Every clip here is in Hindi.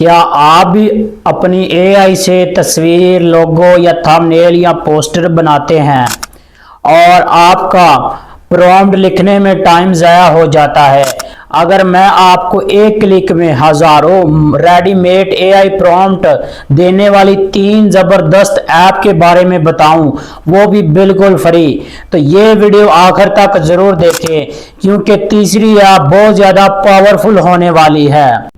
क्या आप भी अपनी एआई से तस्वीर, लोगो या थंबनेल या पोस्टर बनाते हैं और आपका प्रॉम्प्ट लिखने में टाइम ज़ाया हो जाता है? अगर मैं आपको एक क्लिक में हज़ारों रेडीमेड एआई प्रॉम्प्ट देने वाली 3 ज़बरदस्त ऐप के बारे में बताऊं, वो भी बिल्कुल फ्री, तो ये वीडियो आखिर तक ज़रूर देखें क्योंकि तीसरी ऐप बहुत ज़्यादा पावरफुल होने वाली है।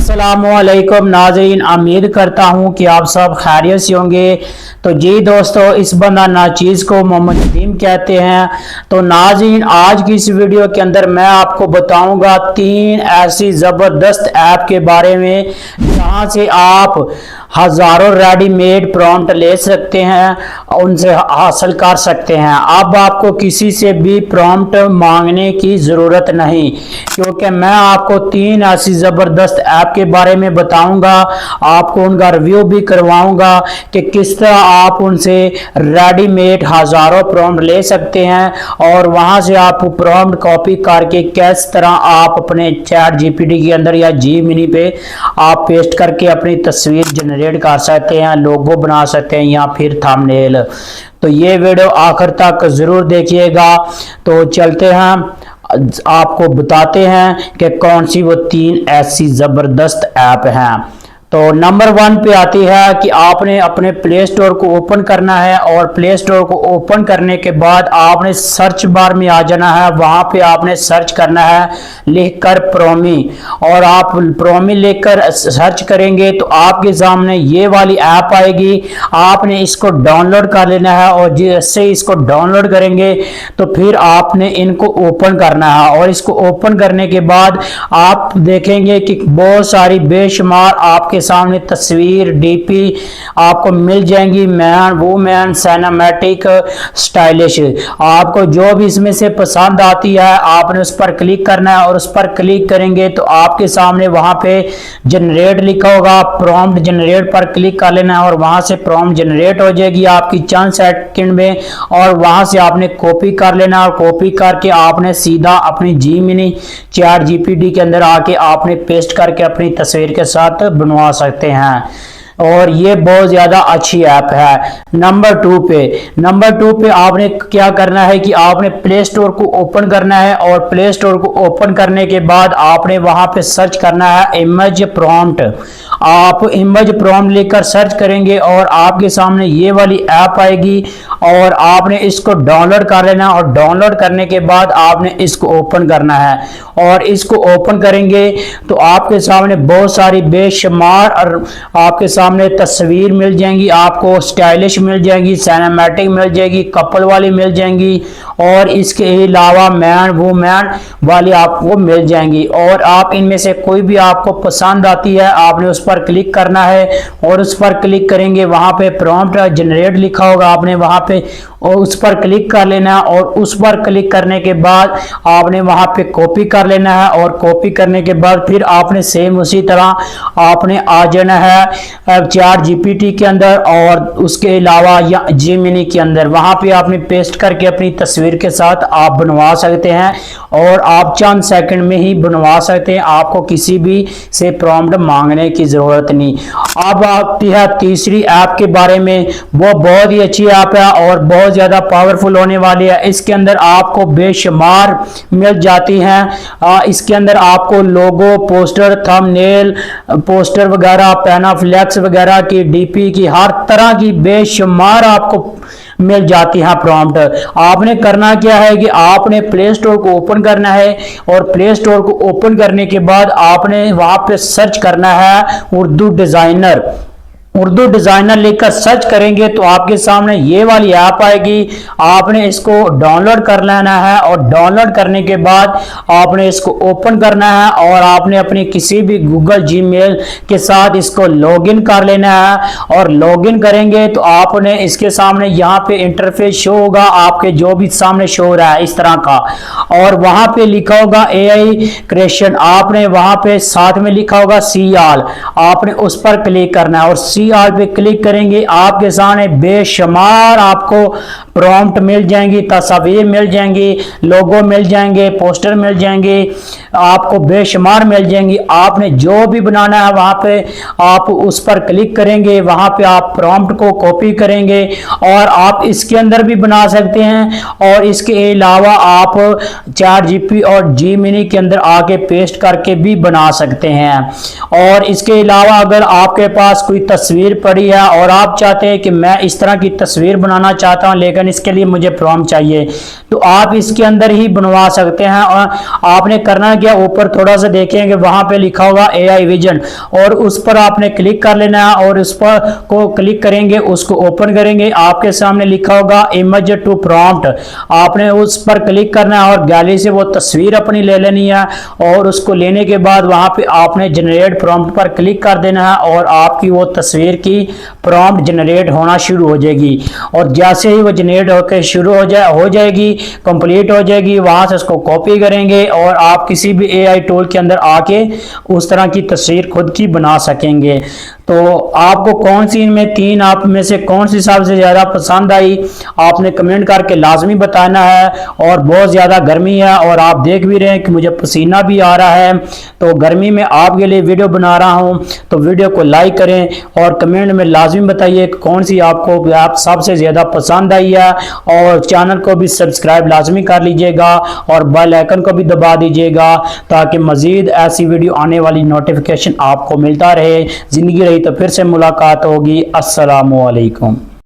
अस्सलामुअलैकुम नाज़रीन, उम्मीद करता हूँ कि आप सब खैरियत से होंगे। तो जी दोस्तों, इस बंदा नाचीज़ को मोहम्मद नदीम कहते हैं। तो नाज़रीन, आज की इस वीडियो के अंदर मैं आपको बताऊंगा 3 ऐसी ज़बरदस्त ऐप के बारे में जहाँ से आप हज़ारों रेडीमेड प्रॉम्प्ट ले सकते हैं, उनसे हासिल कर सकते हैं। अब आपको किसी से भी प्रॉम्प्ट मांगने की ज़रूरत नहीं, क्योंकि मैं आपको 3 ऐसी ज़बरदस्त ऐप के बारे में बताऊंगा, आपको उनका रिव्यू भी करवाऊंगा कि किस तरह आप उनसे रेडीमेड हज़ारों प्रॉम्प्ट ले सकते हैं और वहां से आप प्रॉम्प्ट कॉपी करके किस तरह आप अपने चैट जीपीटी के अंदर या जेमिनी पे आप पेस्ट करके अपनी तस्वीर जनरेट कर सकते हैं, लोगो बना सकते हैं या फिर थंबनेल। तो ये वीडियो आखिर तक जरूर देखिएगा। तो चलते हैं, आपको बताते हैं कि कौन सी वो 3 ऐसी जबरदस्त ऐप हैं। तो नंबर 1 पे आती है कि आपने अपने प्ले स्टोर को ओपन करना है और प्ले स्टोर को ओपन करने के बाद आपने सर्च बार में आ जाना है। वहां पे आपने सर्च करना है लिखकर प्रोमी, और आप प्रोमी लिखकर सर्च करेंगे तो आपके सामने ये वाली ऐप आएगी। आपने इसको डाउनलोड कर लेना है और जैसे इसको डाउनलोड करेंगे तो फिर आपने इनको ओपन करना है, और इसको ओपन करने के बाद आप देखेंगे कि बहुत सारी बेशुमार आपके सामने तस्वीर, डीपी आपको मिल जाएंगी, मैन, वूमेन, सिनेमैटिक, स्टाइलिश। आपको जो भी इसमें से पसंद आती है आपने उस पर क्लिक करना है, और उस पर क्लिक करेंगे तो आपके सामने वहां पे जनरेट लिखा होगा। प्रॉम्प्ट जनरेट पर क्लिक कर लेना है और वहां से प्रॉम्प्ट जनरेट हो जाएगी आपकी चंद सेकंड में, और वहां से आपने कॉपी कर लेना, और कॉपी करके आपने सीधा अपनी जेमिनी चैट जीपीटी के अंदर आके आपने पेस्ट करके अपनी तस्वीर के साथ बनवा सकते हैं, और ये बहुत ज़्यादा अच्छी ऐप है। नंबर 2 पे आपने क्या करना है कि आपने प्ले स्टोर को ओपन करना है, और प्ले स्टोर को ओपन करने के बाद आपने वहां पे सर्च करना है इमेज प्रॉम्प्ट। आप इमेज प्रॉम्प्ट लेकर सर्च करेंगे और आपके सामने ये वाली ऐप आएगी, और आपने इसको डाउनलोड कर लेना, और डाउनलोड करने के बाद आपने इसको ओपन करना है। और इसको ओपन करेंगे तो आपके सामने बहुत सारी बेशुमार और आपके सामने तस्वीर मिल जाएंगी, आपको स्टाइलिश मिल जाएगी, सिनेमैटिक मिल जाएगी, कपल वाली मिल जाएंगी, और इसके अलावा मैन वूमेन वाली आपको मिल जाएंगी। और आप इनमें से कोई भी आपको पसंद आती है आपने उस पर क्लिक करना है, और उस पर क्लिक करेंगे वहां पे प्रॉम्प्ट जनरेट लिखा होगा, आपने वहां पे और उस पर क्लिक कर लेना है, और उस पर क्लिक करने के बाद आपने वहां पे कॉपी कर लेना है, और कॉपी करने के बाद फिर आपने सेम उसी तरह आपने आ जाना है चैट जीपीटी के अंदर और उसके अलावा या जेमिनी के अंदर। वहां पे आपने पेस्ट करके अपनी तस्वीर के साथ आप बनवा सकते हैं, और आप चंद सेकंड में ही बनवा सकते हैं, आपको किसी भी से प्रॉम्प्ट मांगने की जरूरत नहीं। अब आती है तीसरी ऐप के बारे में, वो बहुत ही अच्छी ऐप है और बहुत ज्यादा पावरफुल होने वाली है। इसके अंदर आपको बेशुमार मिल जाती हैं। इसके अंदर आपको लोगो, पोस्टर, थंबनेल, पोस्टर वगैरह, पैनाफ्लेक्स वगैरह की, डीपी की, हर तरह की बेशुमार आपको मिल जाती है प्रॉम्प्ट। आपने करना क्या है कि आपने प्ले स्टोर को ओपन करना है, और प्ले स्टोर को ओपन करने के बाद आपने वहां पे सर्च करना है उर्दू डिजाइनर लिखकर सर्च करेंगे तो आपके सामने ये वाली ऐप आएगी। आपने इसको डाउनलोड कर लेना है, और डाउनलोड करने के बाद आपने इसको ओपन करना है, और आपने अपनी किसी भी गूगल जीमेल के साथ इसको लॉगिन कर लेना है। और लॉगिन करेंगे तो आपने इसके सामने यहाँ पे इंटरफेस शो होगा, आपके जो भी सामने शो हो रहा है इस तरह का, और वहां पे लिखा होगा एआई क्रिएशन। आपने वहां पे साथ में लिखा होगा सी ऑल, आपने उस पर क्लिक करना है, और सी थ्री आर पे क्लिक करेंगे आपके सामने बेशुमार आपको प्रॉम्प्ट मिल जाएंगी, तस्वीर मिल जाएंगी, लोगो मिल जाएंगे, पोस्टर मिल जाएंगे, आपको बेशुमार मिल जाएंगी। आपने जो भी बनाना है वहां पे आप उस पर क्लिक करेंगे, वहां पे आप प्रॉम्प्ट को कॉपी करेंगे और आप इसके अंदर भी बना सकते हैं। और इसके अलावा आप चैट जीपीटी और जेमिनी के अंदर आके पेस्ट करके भी बना सकते हैं। और इसके अलावा अगर आपके पास कोई तस्वीर पड़ी है और आप चाहते हैं कि मैं इस तरह की तस्वीर बनाना चाहता हूं लेकिन इसके लिए मुझे प्रॉम्प्ट चाहिए, तो आप इसके अंदर ही बनवा सकते हैं। और आपने करना क्या, ऊपर थोड़ा सा देखेंगे वहां पे लिखा होगा एआई विजन, और उस पर आपने क्लिक कर लेना है और उस पर को क्लिक करेंगे, उसको ओपन करेंगे, आपके सामने लिखा होगा इमेज टू प्रॉम्प्ट, आपने उस पर क्लिक करना है और गैलरी से वो तस्वीर अपनी ले लेनी है। और उसको लेने के बाद वहां पे आपने जनरेट प्रॉम्प्ट पर क्लिक कर देना है और आपकी वो तस्वीर की प्रॉम्प्ट जनरेट होना शुरू हो जाएगी। और जैसे ही वो जनरेट होकर शुरू हो जाएगी, कंप्लीट हो जाएगी, वहां से उसको कॉपी करेंगे और आप किसी भी एआई टूल के अंदर आके उस तरह की तस्वीर खुद की बना सकेंगे। तो आपको कौन सी इनमें तीन आप में से कौन सी सबसे ज़्यादा पसंद आई, आपने कमेंट करके लाजमी बताना है। और बहुत ज़्यादा गर्मी है और आप देख भी रहे हैं कि मुझे पसीना भी आ रहा है, तो गर्मी में आपके लिए वीडियो बना रहा हूं, तो वीडियो को लाइक करें और कमेंट में लाजमी बताइए कौन सी आपको आप सबसे ज़्यादा पसंद आई है। और चैनल को भी सब्सक्राइब लाजमी कर लीजिएगा और बेल आइकन को भी दबा दीजिएगा ताकि मज़ीद ऐसी वीडियो आने वाली नोटिफिकेशन आपको मिलता रहे। ज़िंदगी रही तो फिर से मुलाकात होगी। अस्सलामु अलैकुम।